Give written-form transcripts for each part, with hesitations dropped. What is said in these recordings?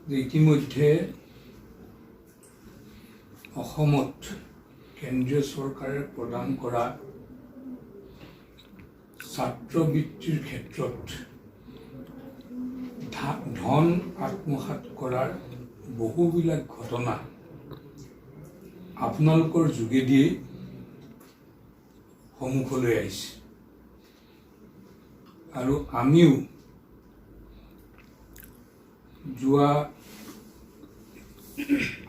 যে ইতিমধ্যে অসমত কেন্দ্ৰীয় চৰকাৰে প্ৰদান কৰা ছাত্ৰবৃত্তিৰ ক্ষেত্ৰত ধন আত্মসাৎ কৰাৰ বহুবিলাক ঘটনা আপোনালোকৰ যোগেদিয়েই সন্মুখলৈ আহিছে আৰু আমিও যোৱা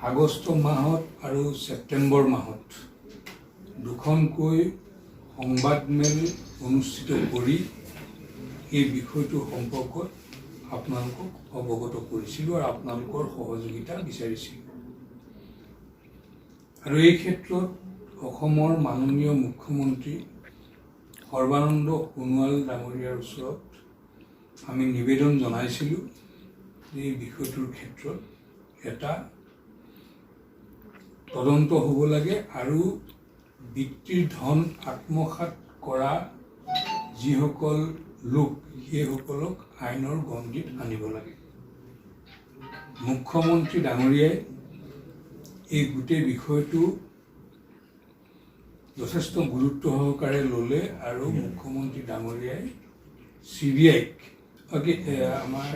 আগষ্ট মাহত আৰু ছেপ্টেম্বৰ মাহত দুখনকৈ সংবাদমেল অনুষ্ঠিত কৰি এই বিষয়টো সম্পৰ্কত আপোনালোকক অৱগত কৰিছিলোঁ আৰু আপোনালোকৰ সহযোগিতা বিচাৰিছিলোঁ। আৰু এই ক্ষেত্ৰত অসমৰ মাননীয় মুখ্যমন্ত্ৰী সৰ্বানন্দ সোণোৱাল ডাঙৰীয়াৰ ওচৰত আমি নিবেদন জনাইছিলোঁ যে এই বিষয়টোৰ ক্ষেত্ৰত এটা তদন্ত হ'ব লাগে আৰু বৃত্তিৰ ধন আত্মসাৎ কৰা যিসকল লোক সেইসকলক আইনৰ গণ্ডিত আনিব লাগে। মুখ্যমন্ত্ৰী ডাঙৰীয়াই এই গোটেই বিষয়টো যথেষ্ট গুৰুত্ব সহকাৰে ল'লে আৰু মুখ্যমন্ত্ৰী ডাঙৰীয়াই আমাৰ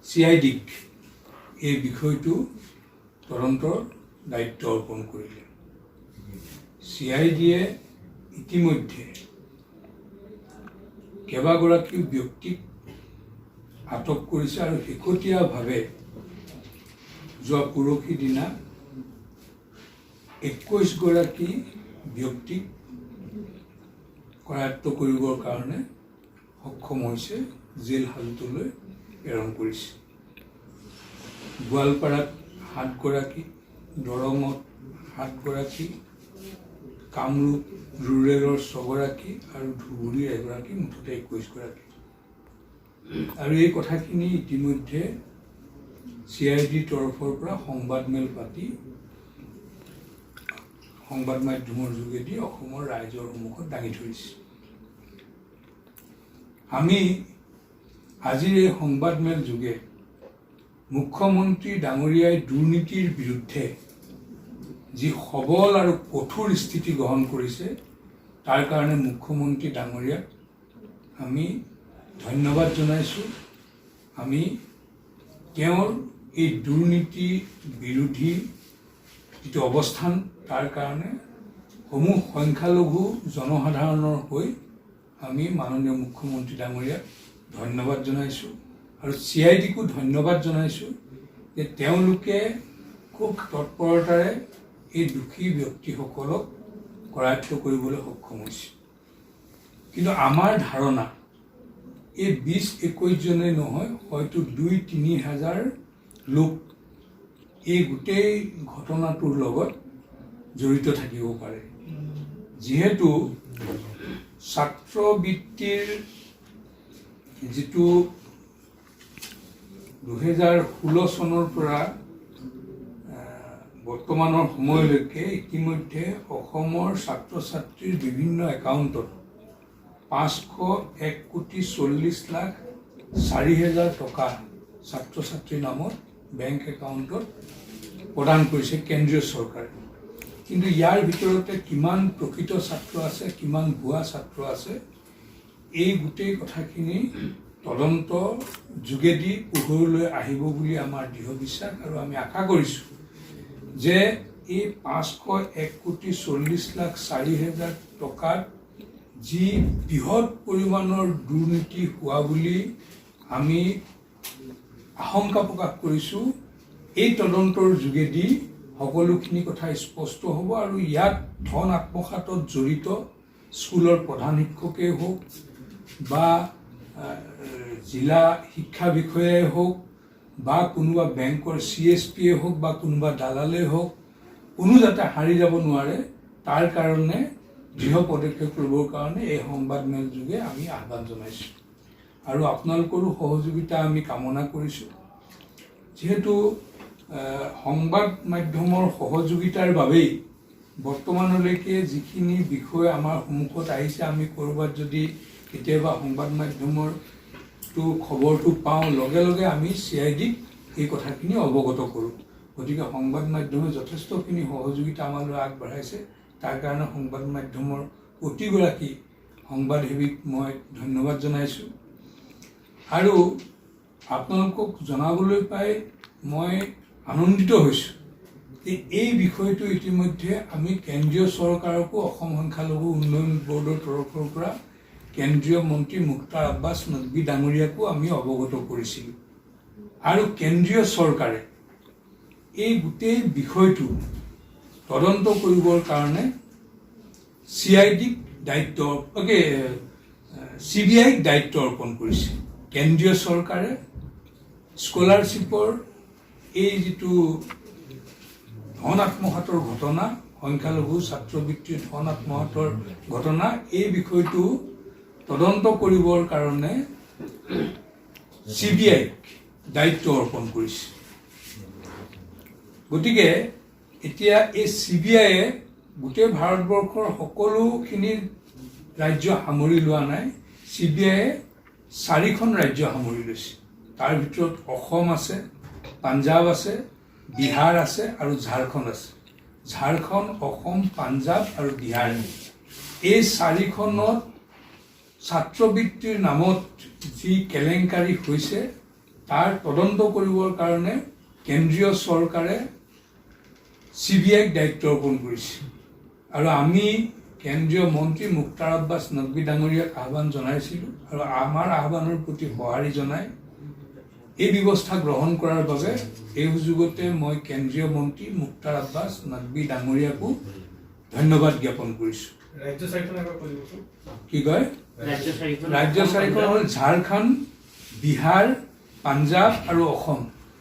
CIDক এই বিষয়টো তদন্তৰ দায়িত্ব অৰ্পণ কৰিলে। CIDয়ে ইতিমধ্যে কেইবাগৰাকী ব্যক্তিক আটক কৰিছে আৰু শেহতীয়াভাৱে যোৱা পৰহি দিনা 21 গৰাকী ব্যক্তিক কৰায়ত্ব কৰিবৰ কাৰণে সক্ষম হৈছে, জেল হাজতলৈ প্ৰেৰণ কৰিছে। গোৱালপাৰাত 7 গৰাকী, দৰঙত 7 গৰাকী, কামৰূপ ৰুৰেলৰ 6 গৰাকী আৰু ধুবুৰীৰ 1 গৰাকী, মুঠতে 21 গৰাকী। আৰু এই কথাখিনি ইতিমধ্যে CIDৰ তৰফৰ পৰা সংবাদমেল পাতি সংবাদ মাধ্যমৰ যোগেদি অসমৰ ৰাইজৰ সন্মুখত দাঙি ধৰিছে। আমি আজিৰ এই সংবাদমেল যোগে মুখ্যমন্ত্ৰী ডাঙৰীয়াই দুৰ্নীতিৰ বিৰুদ্ধে যি সবল আৰু কঠোৰ স্থিতি গ্ৰহণ কৰিছে তাৰ কাৰণে মুখ্যমন্ত্ৰী ডাঙৰীয়াক আমি ধন্যবাদ জনাইছোঁ। আমি তেওঁৰ এই দুৰ্নীতি বিৰোধী যিটো অৱস্থান তাৰ কাৰণে সমূহ সংখ্যালঘু জনসাধাৰণৰ হৈ আমি মাননীয় মুখ্যমন্ত্ৰী ডাঙৰীয়াক ধন্যবাদ জনাইছোঁ আৰু CIDকো ধন্যবাদ জনাইছোঁ যে তেওঁলোকে খুব তৎপৰতাৰে এই দুখী ব্যক্তিসকলক কৰায়ত্ব কৰিবলৈ সক্ষম হৈছে। কিন্তু আমাৰ ধাৰণা এই 20-21 জনেই নহয়, হয়তো 2-3 হাজাৰ লোক এই গোটেই ঘটনাটোৰ লগত জড়িত থাকিব পাৰে। যিহেতু ছাত্ৰবৃত্তিৰ যিটো 2016 চনৰ পৰা বৰ্তমানৰ সময়লৈকে ইতিমধ্যে অসমৰ ছাত্ৰ ছাত্ৰীৰ বিভিন্ন একাউণ্টত 501,40,04,000 টকা ছাত্ৰ ছাত্ৰীৰ নামত বেংক একাউণ্টত প্ৰদান কৰিছে কেন্দ্ৰীয় চৰকাৰে। কিন্তু ইয়াৰ ভিতৰতে কিমান প্ৰকৃত ছাত্ৰ আছে, কিমান ভুৱা ছাত্ৰ আছে, এই গোটেই কথাখিনি তদন্ত যোগেদি পোহৰলৈ আহিব বুলি আমাৰ দৃঢ় বিশ্বাস আৰু আমি আশা কৰিছোঁ যে এই 501,40,04,000 টকাত যি বৃহৎ পৰিমাণৰ দুৰ্নীতি হোৱা বুলি আমি আশংকা প্ৰকাশ কৰিছোঁ, এই তদন্তৰ যোগেদি সকলোখিনি কথা স্পষ্ট হ'ব আৰু ইয়াত ধন আত্মসাতত জড়িত স্কুলৰ প্ৰধান শিক্ষকেই হওক বা জিলা শিক্ষা বিষয়াই হওক বা কোনোবা বেংকৰ CSPয়ে হওক বা কোনোবা দালালেই হওক, কোনো যাতে হাৰি যাব নোৱাৰে তাৰ কাৰণে দৃঢ় পদক্ষেপ ল'বৰ কাৰণে এই সংবাদমেল যোগে আমি আহ্বান জনাইছোঁ আৰু আপোনালোকৰো সহযোগিতা আমি কামনা কৰিছোঁ। যিহেতু সংবাদ মাধ্যমৰ সহযোগিতাৰ বাবেই বৰ্তমানলৈকে যিখিনি বিষয় আমাৰ সন্মুখত আহিছে, আমি ক'ৰবাত যদি কেতিয়াবা সংবাদ মাধ্যমৰ খবৰটো পাওঁ, লগে লগে আমি CIDক এই কথাখিনি অৱগত কৰোঁ। গতিকে সংবাদ মাধ্যমে যথেষ্টখিনি সহযোগিতা আমালৈ আগবঢ়াইছে। তাৰ কাৰণে সংবাদ মাধ্যমৰ প্ৰতিগৰাকী সংবাদসেৱীক মই ধন্যবাদ জনাইছোঁ। আৰু আপোনালোকক জনাবলৈ পাই মই আনন্দিত হৈছোঁ যে এই বিষয়টো ইতিমধ্যে আমি কেন্দ্ৰীয় চৰকাৰকো অসম সংখ্যালঘু উন্নয়ন বৰ্ডৰ তৰফৰ পৰা কেন্দ্ৰীয় মন্ত্ৰী মুখতাৰ আব্বাছ নকভী ডাঙৰীয়াকো আমি অৱগত কৰিছিলোঁ। আৰু কেন্দ্ৰীয় চৰকাৰে এই গোটেই বিষয়টো তদন্ত কৰিবৰ কাৰণে CBIক দায়িত্ব অৰ্পণ কৰিছে। কেন্দ্ৰীয় চৰকাৰে স্কলাৰশ্বিপৰ এই যিটো ধন আত্মসাতৰ ঘটনা, সংখ্যালঘু ছাত্ৰবৃত্তিৰ ধন আত্মসাতৰ ঘটনা, এই বিষয়টো তদন্ত কৰিবৰ কাৰণে CBIক দায়িত্ব অৰ্পণ কৰিছে। গতিকে এতিয়া এই CBIয়ে গোটেই ভাৰতবৰ্ষৰ সকলোখিনি ৰাজ্য সামৰি লোৱা নাই। CBIয়ে 4খন ৰাজ্য সামৰি লৈছে। তাৰ ভিতৰত অসম আছে, পাঞ্জাৱ আছে, বিহাৰ আছে আৰু ঝাৰখণ্ড আছে। ঝাৰখণ্ড, অসম, পাঞ্জাৱ আৰু বিহাৰ, এই 4খনত ছাত্ৰবৃত্তিৰ নামত যি কেলেংকাৰী হৈছে তাৰ তদন্ত কৰিবৰ কাৰণে কেন্দ্ৰীয় চৰকাৰে CBIক দায়িত্ব অৰ্পণ কৰিছে। আৰু আমি কেন্দ্ৰীয় মন্ত্ৰী মুখতাৰ আব্বাছ নকভী ডাঙৰীয়াক আহ্বান জনাইছিলোঁ আৰু আমাৰ আহ্বানৰ প্ৰতি সঁহাৰি জনাই এই ব্যৱস্থা গ্ৰহণ কৰাৰ বাবে এই সুযোগতে মই কেন্দ্ৰীয় মন্ত্ৰী মুখতাৰ আব্বাছ নকভী ডাঙৰীয়াকো ধন্যবাদ জ্ঞাপন কৰিছোঁ। কি কয়? ৰাজ্য 4খন হ'ল ঝাৰখণ্ড, বিহাৰ, পাঞ্জাৱ আৰু অসম।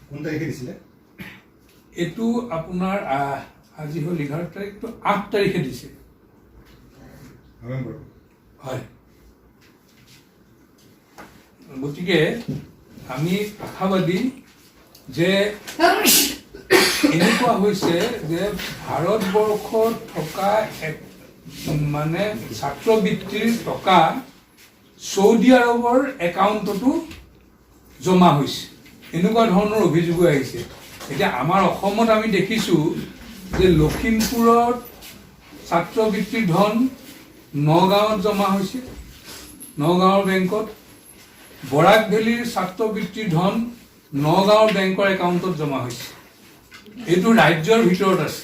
কোন তাৰিখে দিছিলে? এইটো আপোনাৰ আজি হ'ল 11 তাৰিখ, 8 তাৰিখে দিছে। হয়। গতিকে আমি আশাবাদী যে এনেকুৱা হৈছে যে ভাৰতবৰ্ষত থকা মানে ছাত্ৰবৃত্তিৰ টকা ছৌদি আৰবৰ একাউণ্টতো জমা হৈছে, এনেকুৱা ধৰণৰ অভিযোগো আহিছে। এতিয়া আমাৰ অসমত আমি দেখিছোঁ যে লখিমপুৰত ছাত্ৰবৃত্তিৰ ধন নগাঁৱত জমা হৈছে, নগাঁৱৰ বেংকত। বৰাক ভেলীৰ ছাত্ৰবৃত্তিৰ ধন নগাঁৱৰ বেংকৰ একাউণ্টত জমা হৈছে। এইটো ৰাজ্যৰ ভিতৰত আছে।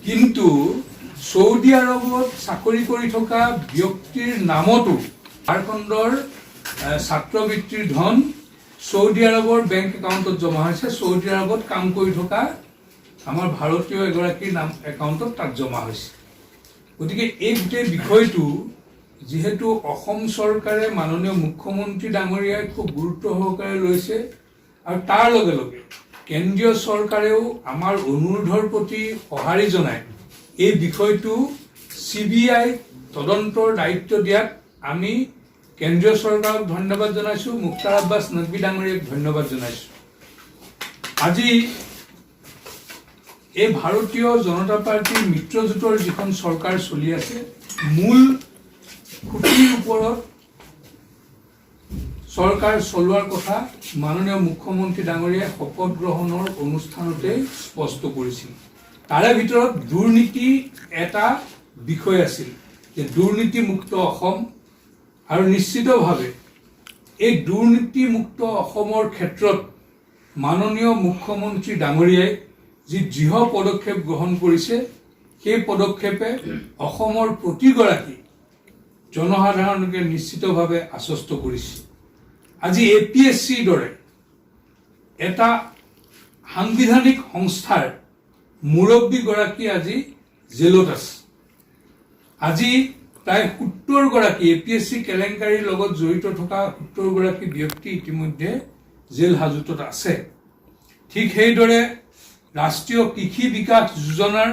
কিন্তু ছৌদি আৰবত চাকৰি কৰি থকা ব্যক্তিৰ নামতো ঝাৰখণ্ডৰ ছাত্ৰবৃত্তিৰ ধন ছৌদি আৰবৰ বেংক একাউণ্টত জমা হৈছে। ছৌদি আৰবত কাম কৰি থকা আমাৰ ভাৰতীয় এগৰাকীৰ নাম একাউণ্টত তাত জমা হৈছে। গতিকে এই গোটেই বিষয়টো যিহেতু অসম চৰকাৰে মাননীয় মুখ্যমন্ত্ৰী ডাঙৰীয়াই খুব গুৰুত্ব সহকাৰে লৈছে আৰু তাৰ লগে লগে কেন্দ্ৰীয় চৰকাৰেও আমাৰ অনুৰোধৰ প্ৰতি সঁহাৰি জনাই এই বিষয়টো CBI তদন্তৰ দায়িত্ব দিয়াত আমি কেন্দ্ৰীয় চৰকাৰক ধন্যবাদ জনাইছোঁ, মুখতাৰ আব্বাছ নকভী ডাঙৰীয়াক ধন্যবাদ জনাইছোঁ। আজি এই ভাৰতীয় জনতা পাৰ্টীৰ মিত্ৰজোঁটৰ যিখন চৰকাৰ চলি আছে, মূল খুঁটিৰ ওপৰত চৰকাৰ চলোৱাৰ কথা মাননীয় মুখ্যমন্ত্ৰী ডাঙৰীয়াই শপত গ্ৰহণৰ অনুষ্ঠানতে স্পষ্ট কৰিছিল। তাৰে ভিতৰত দুৰ্নীতি এটা বিষয় আছিল যে দুৰ্নীতিমুক্ত অসম, আৰু নিশ্চিতভাৱে এই দুৰ্নীতিমুক্ত অসমৰ ক্ষেত্ৰত মাননীয় মুখ্যমন্ত্ৰী ডাঙৰীয়াই যি দৃঢ় পদক্ষেপ গ্ৰহণ কৰিছে, সেই পদক্ষেপে অসমৰ প্ৰতিগৰাকী জনসাধাৰণকে নিশ্চিতভাৱে আশ্বস্ত কৰিছে। আজি APSCৰ দৰে এটা সাংবিধানিক সংস্থাৰ মুৰব্বীগৰাকী আজি জেলত আছে। আজি প্ৰায় 70 গৰাকী APSC কেলেংকাৰীৰ লগত জড়িত থকা 70 গৰাকী ব্যক্তি ইতিমধ্যে জেল হাজতত আছে। ঠিক সেইদৰে ৰাষ্ট্ৰীয় কৃষি বিকাশ যোজনাৰ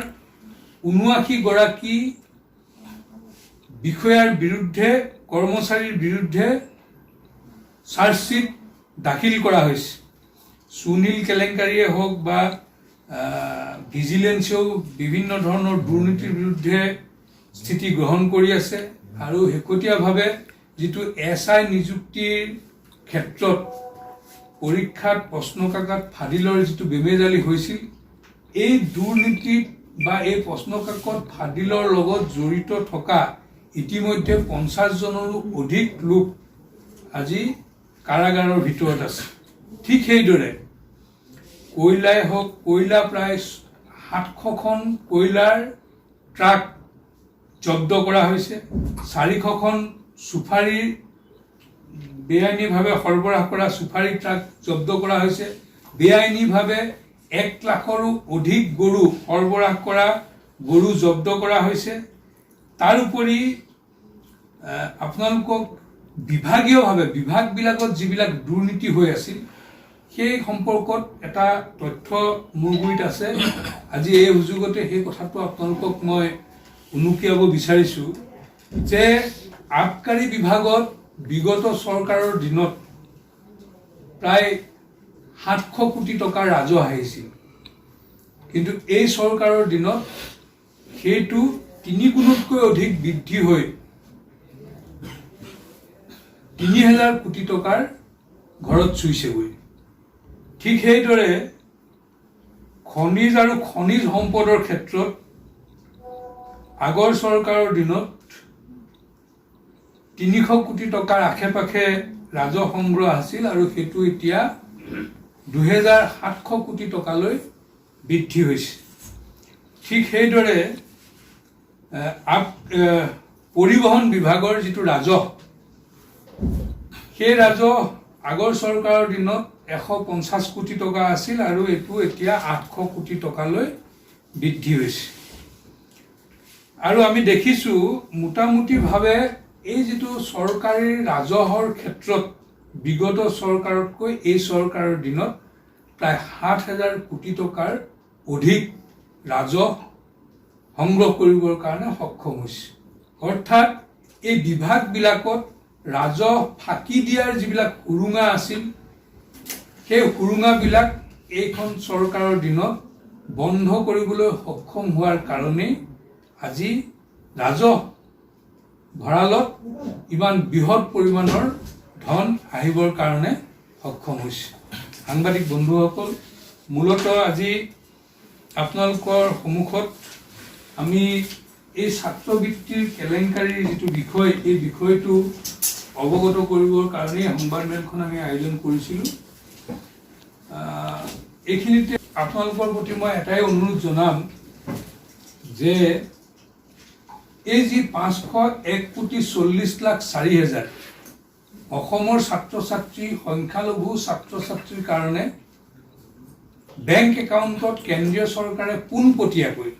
79 গৰাকী বিষয়াৰ বিৰুদ্ধে, কৰ্মচাৰীৰ বিৰুদ্ধে চাৰ্জশ্বিট দাখিল কৰা হৈছে। সুনীল কেলেংকাৰীয়ে হওক বা ভিজিলেন্সেও বিভিন্ন ধৰণৰ দুৰ্নীতিৰ বিৰুদ্ধে স্থিতি গ্ৰহণ কৰি আছে। আৰু শেহতীয়াভাৱে যিটো SI নিযুক্তিৰ ক্ষেত্ৰত পৰীক্ষাত প্ৰশ্নকাকত ফাদিলৰ যিটো বেমেজালি হৈছিল, এই দুৰ্নীতিত বা এই প্ৰশ্নকাকত ফাদিলৰ লগত জড়িত থকা ইতিমধ্যে 50জনৰো অধিক লোক আজি কাৰাগাৰৰ ভিতৰত আছে। ঠিক সেইদৰে কয়লাই হওক, কয়লা প্ৰায় 700খন কয়লাৰ ট্ৰাক জব্দ কৰা হৈছে, 400খন চুফাৰীৰ বেআইনীভাৱে সৰবৰাহ কৰা চুফাৰী ট্ৰাক জব্দ কৰা হৈছে, বেআইনীভাৱে 1 লাখৰো অধিক গৰু সৰবৰাহ কৰা গৰু জব্দ কৰা হৈছে। তাৰোপৰি আপোনালোকক বিভাগীয়ভাৱে বিভাগবিলাকত যিবিলাক দুৰ্নীতি হৈ আছিল সেই সম্পৰ্কত এটা তথ্য মোৰ গুৰিত আছে। আজি এই সুযোগতে সেই কথাটো আপোনালোকক মই উনুকিয়াব বিচাৰিছোঁ যে আবকাৰী বিভাগত বিগত চৰকাৰৰ দিনত প্ৰায় 700 কোটি টকাৰ ৰাজহ আহিছিল, কিন্তু এই চৰকাৰৰ দিনত সেইটো 3 গুণতকৈ অধিক বৃদ্ধি হৈ 3000 কোটি টকাৰ ঘৰত চুইছেগৈ। ঠিক সেইদৰে খনিজ আৰু খনিজ সম্পদৰ ক্ষেত্ৰত আগৰ চৰকাৰৰ দিনত 300 কোটি টকাৰ আশে-পাশে ৰাজহ সংগ্ৰহ আছিল আৰু সেইটো এতিয়া 2700 কোটি টকালৈ বৃদ্ধি হৈছে। ঠিক সেইদৰে পৰিবহণ বিভাগৰ যিটো ৰাজহ, সেই ৰাজহ আগৰ চৰকাৰৰ দিনত 150 কোটি টকা আছিল আৰু এইটো এতিয়া 800 কোটি টকালৈ বৃদ্ধি হৈছে। আৰু আমি দেখিছোঁ মোটামুটিভাৱে এই যিটো চৰকাৰী ৰাজহৰ ক্ষেত্ৰত বিগত চৰকাৰতকৈ এই চৰকাৰৰ দিনত প্ৰায় 7000 কোটি টকাৰ অধিক ৰাজহ সংগ্ৰহ কৰিবৰ কাৰণে সক্ষম হৈছে। অৰ্থাৎ এই বিভাগবিলাকত ৰাজহ ফাঁকি দিয়াৰ যিবিলাক সুৰুঙা আছিল, সেই সুৰুঙাবিলাক এইখন চৰকাৰৰ দিনত বন্ধ কৰিবলৈ সক্ষম হোৱাৰ কাৰণেই আজি ৰাজহ ভঁৰালত ইমান বৃহৎ পৰিমাণৰ ধন আহিবৰ কাৰণে সক্ষম হৈছে। সাংবাদিক বন্ধুসকল, মূলতঃ আজি আপোনালোকৰ সন্মুখত আমি এই ছাত্ৰবৃত্তিৰ কেলেংকাৰীৰ যিটো বিষয়, এই বিষয়টো অৱগত কৰিবৰ কাৰণেই সংবাদমেলখন আমি আয়োজন কৰিছিলোঁ। এইখিনিতে আপোনালোকৰ প্ৰতি মই এটাই অনুৰোধ জনাম যে এই যি 501,40,04,000 অসমৰ ছাত্ৰ ছাত্ৰী, সংখ্যালঘু ছাত্ৰ ছাত্ৰীৰ কাৰণে বেংক একাউণ্টত কেন্দ্ৰীয় চৰকাৰে পোনপটীয়াকৈ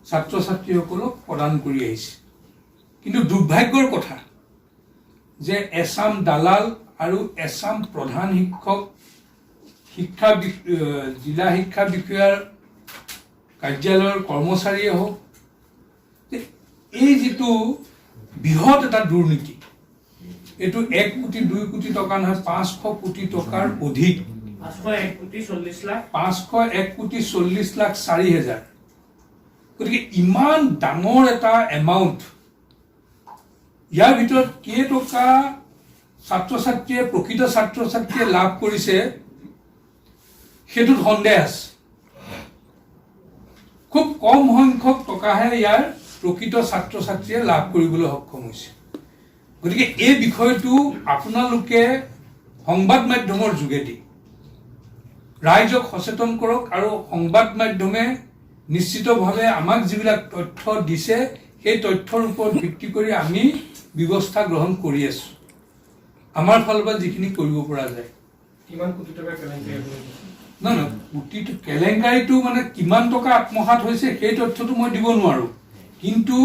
ছাত্ৰ ছাত্ৰীসকলক প্ৰদান কৰি আহিছে। কিন্তু দুৰ্ভাগ্যৰ কথা যে এছাম দালাল আৰু এছাম প্ৰধান শিক্ষক, জিলা শিক্ষা বিষয়াৰ কাৰ্যালয়ৰ কৰ্মচাৰীয়ে হওক, এই যিটো বৃহৎ এটা দুৰ্নীতি, এইটো 1 কোটি 2 কোটি টকা নহয়, 500 কোটি টকাৰ অধিক, 501,40,04,000। গতিকে ইমান ডাঙৰ এটা এমাউণ্ট, ইয়াৰ ভিতৰত কেইটকা ছাত্ৰ ছাত্ৰীয়ে, প্ৰকৃত ছাত্ৰ ছাত্ৰীয়ে লাভ কৰিছে সেইটোত সন্দেহ আছে। খুব কম সংখ্যক টকাহে ইয়াৰ প্ৰকৃত ছাত্ৰ ছাত্ৰীয়ে লাভ কৰিবলৈ সক্ষম হৈছে। গতিকে এই বিষয়টো আপোনালোকে সংবাদ মাধ্যমৰ যোগেদি ৰাইজক সচেতন কৰক আৰু সংবাদ মাধ্যমে নিশ্চিতভাৱে আমাক যিবিলাক তথ্য দিছে সেই তথ্যৰ ওপৰত ভিত্তি কৰি আমি ব্যৱস্থা গ্ৰহণ কৰি আছোঁ। আমাৰ ফালৰ পৰা যিখিনি কৰিব পৰা যায়। কিমান কোটি টকা কেলেংকাৰী? নহয়, কোটি কেলেংকাৰীটো মানে কিমান টকা আত্মসাৎ হৈছে সেই তথ্যটো মই দিব নোৱাৰোঁ, কিন্তু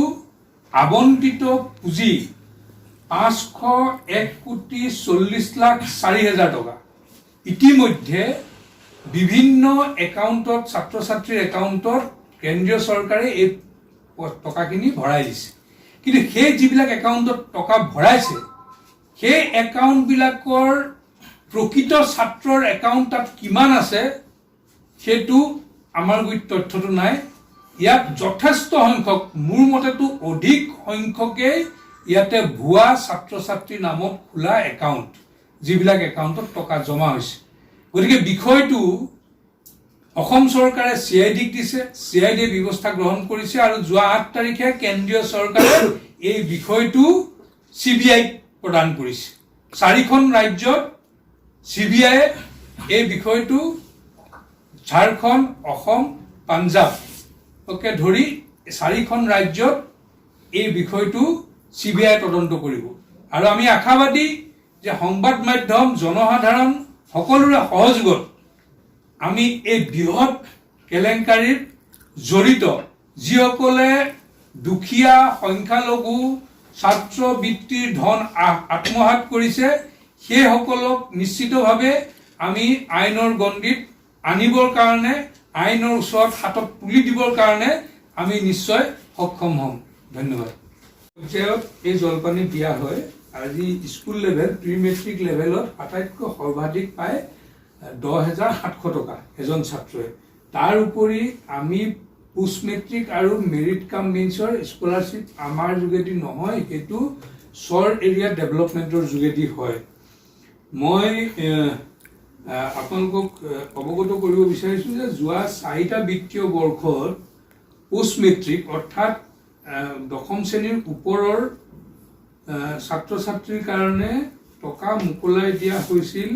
আবণ্টিত পুঁজি 501,40,04,000 টকা ইতিমধ্যে বিভিন্ন একাউণ্টত, ছাত্ৰ ছাত্ৰীৰ একাউণ্টত কেন্দ্ৰীয় চৰকাৰে এই টকাখিনি ভৰাই দিছে। কিন্তু সেই যিবিলাক একাউণ্টত টকা ভৰাইছে সেই একাউণ্টবিলাকৰ প্ৰকৃত ছাত্ৰৰ একাউণ্ট তাত কিমান আছে সেইটো আমাৰ গুৰিত তথ্যটো নাই। ইয়াত যথেষ্ট সংখ্যক, মোৰ মতেতো অধিক সংখ্যকেই ইয়াতে ভুৱা ছাত্ৰ ছাত্ৰীৰ নামত খোলা একাউণ্ট, যিবিলাক একাউণ্টত টকা জমা হৈছে। গতিকে বিষয়টো অসম চৰকাৰে CID-ক দিছে, CID-য়ে ব্যৱস্থা গ্ৰহণ কৰিছে আৰু যোৱা 8 তাৰিখে কেন্দ্ৰীয় চৰকাৰে এই বিষয়টো CBI-ক প্ৰদান কৰিছে। 4খন ৰাজ্যত CBI-য়ে এই বিষয়টো ঝাৰখণ্ড, অসম, পাঞ্জাবকে ধৰি 4খন ৰাজ্যত এই বিষয়টো CBI তদন্ত কৰিব। আৰু আমি আশাবাদী যে সংবাদ মাধ্যম, জনসাধাৰণ সকলোৰে সহযোগত আমি এই বৃহৎ কেলেংকাৰীত জড়িত যিসকলে দুখীয়া, সংখ্যালঘু, ছাত্ৰবৃত্তিৰ ধন আত্মসাৎ কৰিছে সেইসকলক নিশ্চিতভাৱে আমি আইনৰ গণ্ডিত আনিবৰ কাৰণে, আইনৰ ওচৰত হাতত তুলি দিবৰ কাৰণে আমি নিশ্চয় সক্ষম হ'ম। ধন্যবাদ। পৰ্যায়ত এই জলপানী দিয়া হয়। আজি স্কুল লেভেল, প্ৰি মেট্ৰিক লেভেলত আটাইতকৈ সৰ্বাধিক পায় 10,700 টকা এজন ছাত্ৰই। তাৰ উপৰি আমি পোষ্ট মেট্ৰিক আৰু মেৰিট কাম মেইনছৰ স্কলাৰশ্বিপ আমাৰ যোগেদি নহয়, সেইটো চৰ এৰিয়া ডেভেলপমেণ্টৰ যোগেদি হয়। মই আপোনালোকক অৱগত কৰিব বিচাৰিছোঁ যে যোৱা 4টা বিত্তীয় বৰ্ষত পোষ্ট মেট্ৰিক অৰ্থাৎ 10ম শ্ৰেণীৰ ওপৰৰ ছাত্ৰ ছাত্ৰীৰ কাৰণে টকা মোকলাই দিয়া হৈছিল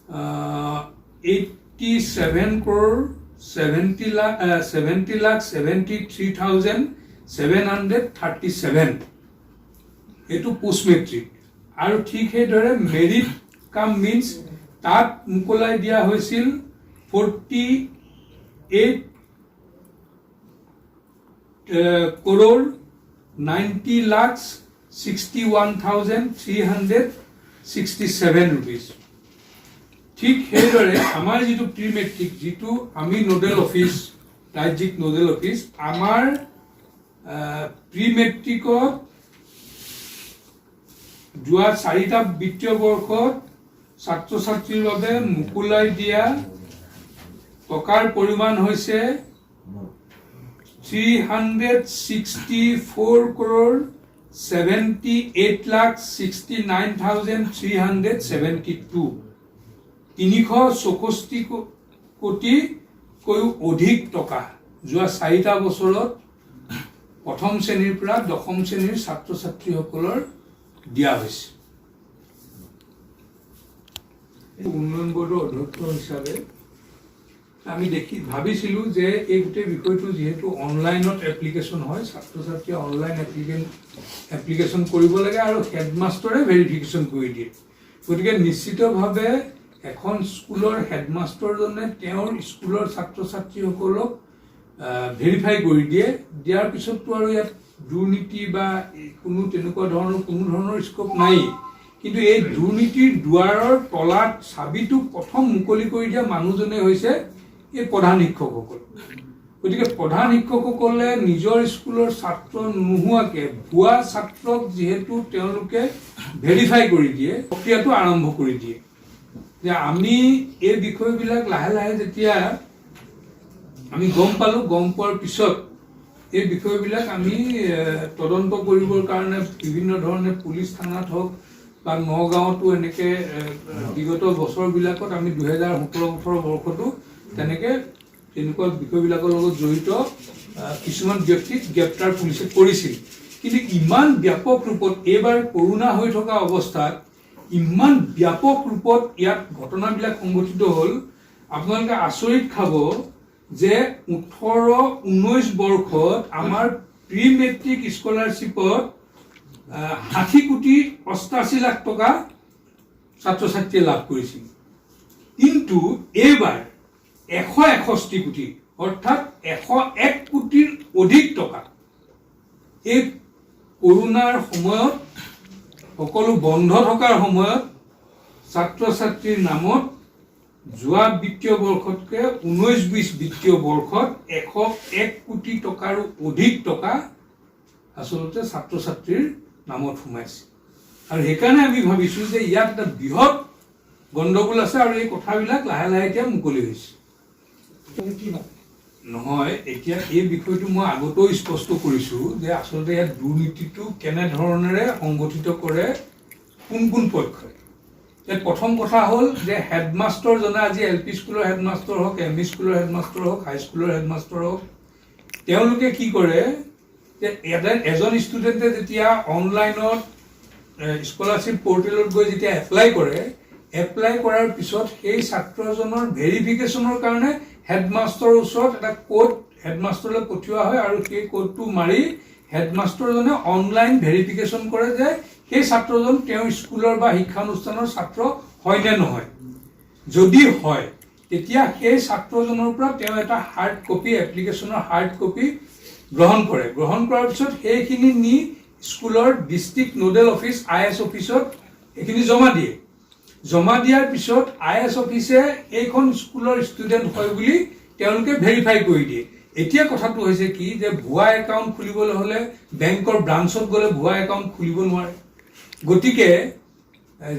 70,73,737 এইটো পোষ্ট মেট্ৰিক। আৰু ঠিক সেইদৰে মেৰিট কাম মিনছ তাত মোকলাই দিয়া হৈছিল 48,90,61,367 rupees। ঠিক সেইদৰে আমাৰ যিটো প্ৰি মেট্ৰিক, যিটো আমি নোডেল অফিচ, ৰাজ্যিক নোডেল অফিচ, আমাৰ প্ৰি মেট্ৰিকত যোৱা 4টা বিত্তীয় বৰ্ষত ছাত্ৰ ছাত্ৰীৰ বাবে মোকলাই দিয়া টকাৰ পৰিমাণ হৈছে 368,78,69,372 364 কোটিতকৈও অধিক টকা যোৱা 4টা বছৰত 1ম শ্ৰেণীৰ পৰা 10ম শ্ৰেণীৰ ছাত্ৰ ছাত্ৰীসকলৰ দিয়া হৈছে। উন্নয়ন বোৰ্ডৰ অধ্যক্ষ হিচাপে আমি ভাবিছিলোঁ যে এই গোটেই বিষয়টো যিহেতু অনলাইনত এপ্লিকেশ্যন হয়, ছাত্ৰ ছাত্ৰীয়ে অনলাইন এপ্লিকেশ্যন কৰিব লাগে আৰু হেডমাষ্টৰে ভেৰিফিকেশ্যন কৰি দিয়ে। গতিকে নিশ্চিতভাৱে এখন স্কুলৰ হেডমাষ্টৰজনে তেওঁৰ স্কুলৰ ছাত্ৰ ছাত্ৰীসকলক ভেৰিফাই কৰি দিয়ে। দিয়াৰ পিছততো আৰু ইয়াত দুৰ্নীতি বা কোনো তেনেকুৱা ধৰণৰ স্কোপ নাই। কিন্তু এই দুৰ্নীতিৰ দুৱাৰৰ তলাত চাবিটো প্ৰথম মুকলি কৰি দিয়া মানুহজনে হৈছে এই প্ৰধান শিক্ষকসকল। গতিকে প্ৰধান শিক্ষকসকলে নিজৰ স্কুলৰ ছাত্ৰ নোহোৱাকৈ ভুৱা ছাত্ৰক যিহেতু তেওঁলোকে ভেৰিফাই কৰি দিয়ে, প্ৰক্ৰিয়াটো আৰম্ভ কৰি দিয়ে। যে আমি এই বিষয়বিলাক লাহে লাহে যেতিয়া আমি গম পালোঁ, গম পোৱাৰ পিছত এই বিষয়বিলাক আমি তদন্ত কৰিবৰ কাৰণে বিভিন্ন ধৰণে পুলিচ থানাত হওক বা নগাঁৱতো এনেকৈ বিগত বছৰবিলাকত আমি 2017-18 বৰ্ষতো তেনেকুৱা বিষয়বিলাকৰ লগত জড়িত কিছুমান ব্যক্তিক গ্ৰেপ্তাৰ পুলিচে কৰিছিল। কিন্তু ইমান ব্যাপক ৰূপত এইবাৰ কৰোণা হৈ থকা অৱস্থাত ইমান ব্যাপক ৰূপত ইয়াত ঘটনাবিলাক সংঘটিত হ'ল, আপোনালোকে আচৰিত খাব যে 18-19 বৰ্ষত আমাৰ প্ৰি মেট্ৰিক স্কলাৰশ্বিপত 60,88 লাখ টকা ছাত্ৰ ছাত্ৰীয়ে লাভ কৰিছিল। কিন্তু এইবাৰ 161 কোটি অৰ্থাৎ 101 কোটিৰ অধিক টকা এই কৰোনাৰ সময়ত, সকলো বন্ধ থকাৰ সময়ত ছাত্ৰ ছাত্ৰীৰ নামত যোৱা বিত্তীয় বৰ্ষতকৈ 19-20 বিত্তীয় বৰ্ষত 101 কোটি টকাৰো অধিক টকা আচলতে ছাত্ৰ ছাত্ৰীৰ নামত সোমাইছে। আৰু সেইকাৰণে আমি ভাবিছোঁ যে ইয়াত এটা বৃহৎ গণ্ডগোল আছে আৰু এই কথাবিলাক লাহে লাহে এতিয়া মুকলি হৈছে। নহয়, এতিয়া এই বিষয়টো মই আগতেও স্পষ্ট কৰিছোঁ যে আচলতে ইয়াত দুৰ্নীতিটো কেনেধৰণেৰে সংগঠিত কৰে কোন পক্ষই। প্ৰথম কথা হ'ল যে হেডমাষ্টৰজনে আজি LP স্কুলৰ হেডমাষ্টৰ হওক, ME স্কুলৰ হেডমাষ্টৰ হওক, হাইস্কুলৰ হেডমাষ্টৰ হওক, তেওঁলোকে কি কৰে যে এজন ষ্টুডেণ্টে যেতিয়া অনলাইনত স্কলাৰশ্বিপ পৰ্টেলত গৈ যেতিয়া এপ্লাই কৰাৰ পিছত সেই ছাত্ৰজনৰ ভেৰিফিকেশ্যনৰ কাৰণে হেডমাষ্টৰৰ ওচৰত এটা কোড হেডমাষ্টৰলৈ পঠিওৱা হয় আৰু সেই কোডটো মাৰি হেডমাষ্টৰজনে অনলাইন ভেৰিফিকেশ্যন কৰে যে সেই ছাত্ৰজন তেওঁৰ স্কুলৰ বা শিক্ষানুষ্ঠানৰ ছাত্ৰ হয় নে নহয়। যদি হয় তেতিয়া সেই ছাত্ৰজনৰ পৰা তেওঁ এটা হাৰ্ড কপি এপ্লিকেশ্যনৰ হাৰ্ড কপি গ্ৰহণ কৰে। গ্ৰহণ কৰাৰ পিছত সেইখিনি নি স্কুলৰ ডিষ্ট্ৰিক্ট নোডেল অফিচ IS অফিচত এইখিনি জমা দিয়ে। জমা দিয়াৰ পিছত IS অফিচে এইখন স্কুলৰ ষ্টুডেণ্ট হয় বুলি তেওঁলোকে ভেৰিফাই কৰি দিয়ে। এতিয়া কথাটো হৈছে কি যে ভুৱা একাউণ্ট খুলিবলৈ হ'লে বেংকৰ ব্ৰাঞ্চত গ'লে ভুৱা একাউণ্ট খুলিব নোৱাৰে। গতিকে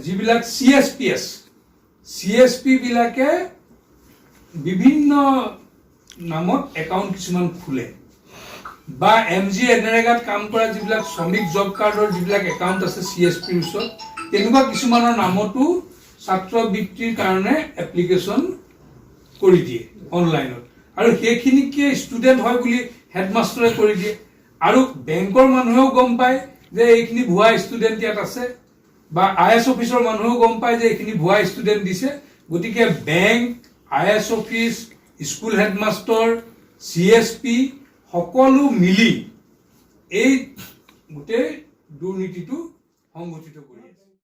যিবিলাক CSP বিলাকে বিভিন্ন নামত একাউণ্ট কিছুমান খোলে বা MG এনৰেগাত কাম কৰা যিবিলাক শ্ৰমিক জব কাৰ্ডৰ যিবিলাক একাউণ্ট আছে CSPৰ ওচৰত তেনেকুৱা কিছুমানৰ নামতো ছাত্ৰবৃত্তিৰ কাৰণে এপ্লিকেশ্যন কৰি দিয়ে অনলাইনত আৰু সেইখিনিকে ষ্টুডেণ্ট হয় বুলি হেডমাষ্টৰে কৰি দিয়ে আৰু বেংকৰ মানুহেও গম পায় যে এইখিনি ভুৱা ষ্টুডেণ্ট ইয়াত আছে বা IS অফিচৰ মানুহেও গম পায় যে এইখিনি ভুৱা ষ্টুডেণ্ট দিছে। গতিকে bank, IS office, school headmaster, CSP সকলো মিলি এই গোটেই দুৰ্নীতিটো সংগঠিত কৰি